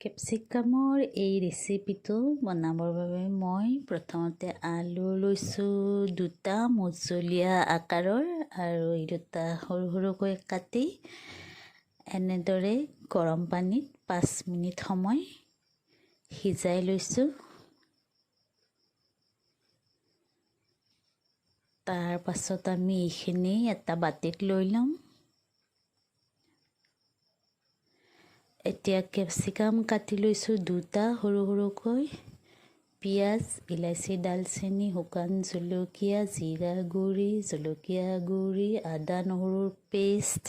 কেপচিকামৰ এই ৰেচিপিটো বনাবৰ বাবে মই প্ৰথমতে আলু লৈছোঁ দুটা মজলীয়া আকাৰৰ আৰু এই দুটা সৰু সৰুকৈ কাটি এনেদৰে গৰম পানীত 5 মিনিট সময় সিজাই লৈছোঁ। তাৰ পাছত আমি এইখিনি এটা বাটিত লৈ ল'ম। এতিয়া কেপচিকাম কাটি লৈছোঁ দুটা সৰু সৰুকৈ, পিঁয়াজ, ইলাচি, ডালচেনি, শুকান জলকীয়া, জিৰা গুড়ি, জলকীয়া গুড়ি, আদা নহৰুৰ পেষ্ট,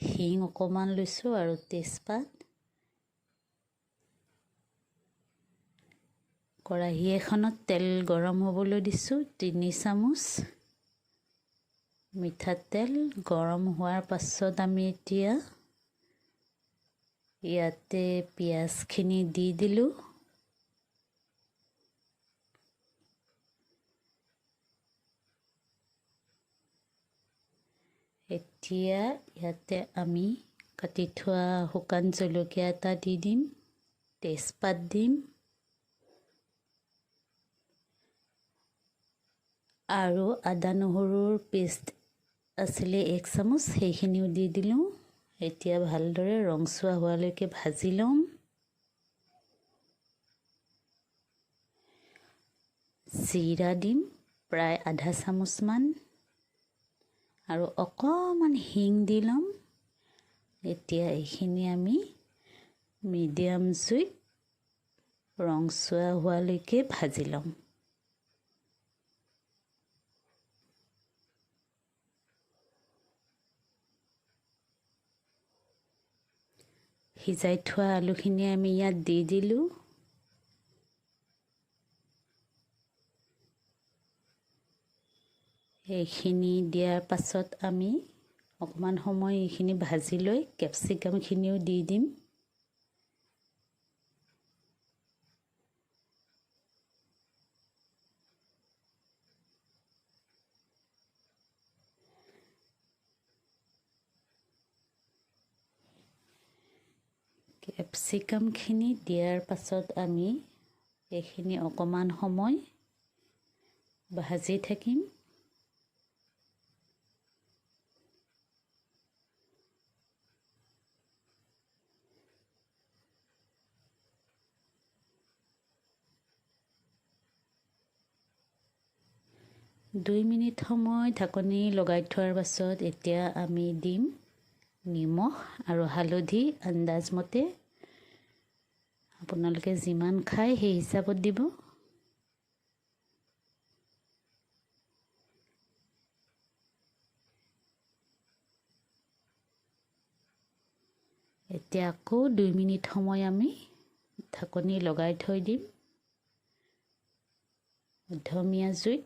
হিং অকণমান লৈছোঁ আৰু তেজপাত। কেৰাহী এখনত তেল গৰম হ'বলৈ দিছোঁ 3 চামুচ। মিঠাতেল গৰম হোৱাৰ পাছত আমি এতিয়া ইয়াতে পিঁয়াজখিনি দি দিলোঁ। এতিয়া ইয়াতে আমি কাটি থোৱা শুকান জলকীয়া এটা দি দিম, তেজপাত দিম আৰু আদা নহৰুৰ পেষ্ট আছিলে 1 চামুচ, সেইখিনিও দি দিলোঁ। এতিয়া ভালদৰে ৰংচোৱা হোৱালৈকে ভাজি ল'ম। জিৰা দিম প্ৰায় আধা চামুচমান আৰু অকণমান হিং দি ল'ম। এতিয়া এইখিনি আমি মিডিয়াম জুইত ৰংচোৱা হোৱালৈকে ভাজি ল'ম। সিজাই থোৱা আলুখিনি আমি ইয়াত দি দিলোঁ। এইখিনি দিয়াৰ পাছত আমি অকণমান সময় এইখিনি ভাজি লৈ কেপচিকামখিনিও দি দিম। কেপচিকামখিনি দিয়াৰ পাছত আমি এইখিনি অকণমান সময় ভাজি থাকিম। দুই মিনিট সময় ঢাকনি লগাই থোৱাৰ পাছত এতিয়া আমি দিম নিমখ আৰু হালধি আন্দাজমতে। আপোনালোকে যিমান খায় সেই হিচাপত দিব। এতিয়া আকৌ 2 মিনিট সময় আমি ঢাকনি লগাই থৈ দিম মধ্যমীয়া জুইত।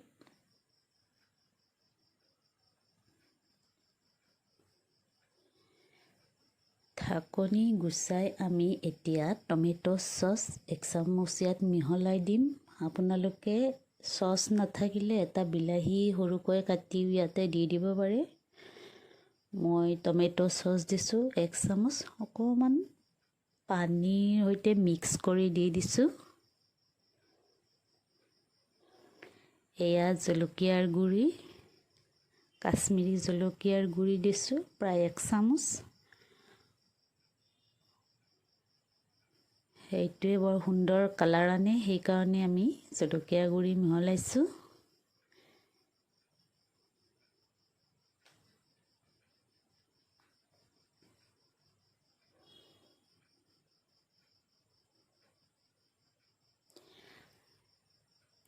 ঢাকনি গুচাই আমি এতিয়া টমেটো চচ 1 চামুচ ইয়াত মিহলাই দিম। আপোনালোকে চচ নাথাকিলে এটা বিলাহী সৰুকৈ কাটি ইয়াতে দি দিব পাৰে। মই টমেটো চচ দিছোঁ 1 চামুচ, অকণমান পানীৰ সৈতে মিক্স কৰি দি দিছোঁ। এয়া জলকীয়াৰ গুড়ি, কাশ্মীৰী জলকীয়াৰ গুড়ি দিছোঁ প্ৰায় 1 চামুচ। সেইটোৱে বৰ সুন্দৰ কালাৰ আনে, সেইকাৰণে আমি জলকীয়া গুড়ি মিহলাইছোঁ।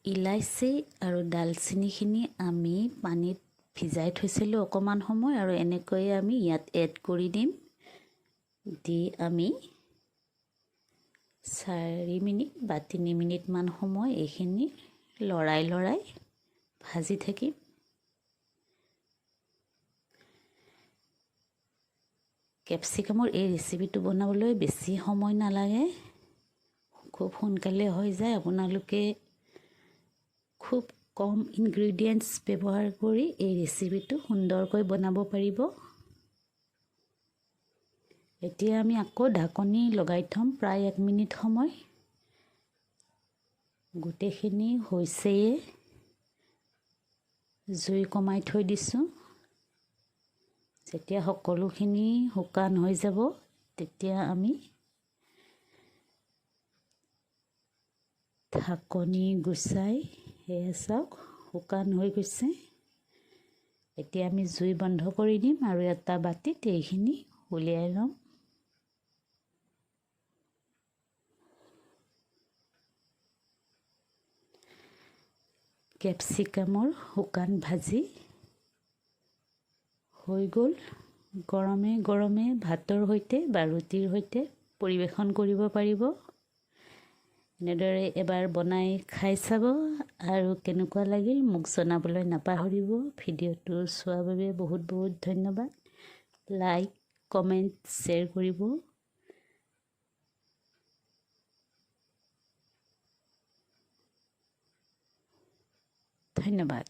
ইলাচি আৰু ডালচেনিখিনি আমি পানীত ভিজাই থৈছিলোঁ অকণমান সময়, আৰু এনেকৈয়ে আমি ইয়াত এড কৰি দিম। দি আমি 4 মিনিট বা 3 মিনিটমান সময় এইখিনি লৰাই ভাজি থাকিম। কেপচিকামৰ এই ৰেচিপিটো বনাবলৈ বেছি সময় নালাগে, খুব সোনকালে হৈ যায়। আপোনালোকে খুব কম ইনগ্ৰিডিয়েণ্টছ ব্যৱহাৰ কৰি এই ৰেচিপিটো সুন্দৰকৈ বনাব পাৰিব। এতিয়া আমি আকৌ ঢাকনি লগাই থ'ম প্ৰায় 1 মিনিট সময়। গোটেইখিনি হৈছেয়ে, জুই কমাই থৈ দিছোঁ। যেতিয়া সকলোখিনি শুকান হৈ যাব তেতিয়া আমি ঢাকনি গুচাই, সেয়া চাওক শুকান হৈ গৈছে। এতিয়া আমি জুই বন্ধ কৰি দিম আৰু এটা বাতিত এইখিনি উলিয়াই ল'ম। কেপচিকামৰ শুকান ভাজি হৈ গ'ল। গৰমে গৰমে ভাতৰ সৈতে বা ৰুটিৰ সৈতে পৰিৱেশন কৰিব পাৰিব। এনেদৰে এবাৰ বনাই খাই চাব আৰু কেনেকুৱা লাগিল মোক জনাবলৈ নাপাহৰিব। ভিডিঅ'টো চোৱাৰ বাবে বহুত বহুত ধন্যবাদ। লাইক, কমেণ্ট, শ্বেয়াৰ কৰিব। ধন্যবাদ।